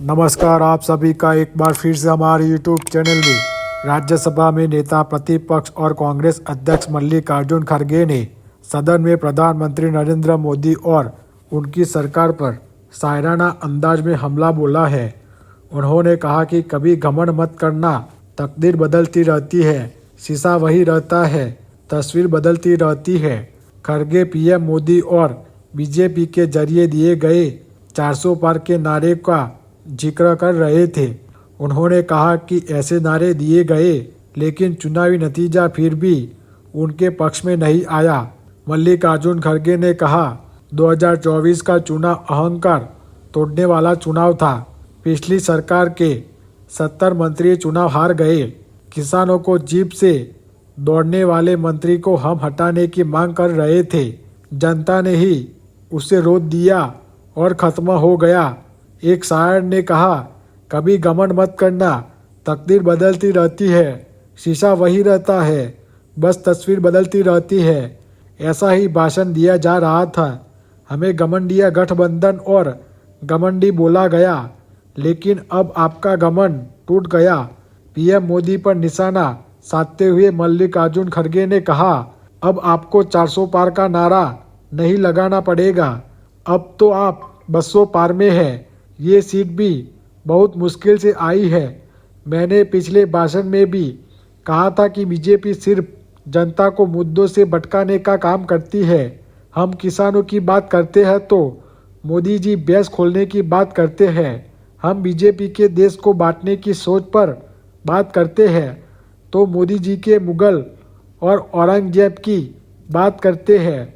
नमस्कार, आप सभी का एक बार फिर से हमारे यूट्यूब चैनल में। राज्यसभा में नेता प्रतिपक्ष और कांग्रेस अध्यक्ष मल्लिकार्जुन खड़गे ने सदन में प्रधानमंत्री नरेंद्र मोदी और उनकी सरकार पर शायराना अंदाज में हमला बोला है। उन्होंने कहा कि कभी घमंड मत करना, तकदीर बदलती रहती है, शीशा वही रहता है, तस्वीर बदलती रहती है। खड़गे पीएम मोदी और बीजेपी के जरिए दिए गए 400 पार के नारे का जिक्र कर रहे थे। उन्होंने कहा कि ऐसे नारे दिए गए, लेकिन चुनावी नतीजा फिर भी उनके पक्ष में नहीं आया। मल्लिकार्जुन खड़गे ने कहा, 2024 का चुनाव अहंकार तोड़ने वाला चुनाव था। पिछली सरकार के 70 मंत्री चुनाव हार गए। किसानों को जीप से दौड़ने वाले मंत्री को हम हटाने की मांग कर रहे थे। जनता ने ही उसे रोक दिया और खत्म हो गया। एक शायर ने कहा, कभी घमंड मत करना, तकदीर बदलती रहती है, शीशा वही रहता है, बस तस्वीर बदलती रहती है। ऐसा ही भाषण दिया जा रहा था। हमें घमंडिया गठबंधन और घमंडी बोला गया, लेकिन अब आपका घमंड टूट गया। पीएम मोदी पर निशाना साधते हुए मल्लिकार्जुन खड़गे ने कहा, अब आपको 400 पार का नारा नहीं लगाना पड़ेगा। अब तो आप 200 पार में है। ये सीट भी बहुत मुश्किल से आई है। मैंने पिछले भाषण में भी कहा था कि बीजेपी सिर्फ जनता को मुद्दों से भटकाने का काम करती है। हम किसानों की बात करते हैं तो मोदी जी भैंस खोलने की बात करते हैं। हम बीजेपी के देश को बांटने की सोच पर बात करते हैं तो मोदी जी के मुगल और औरंगजेब की बात करते हैं।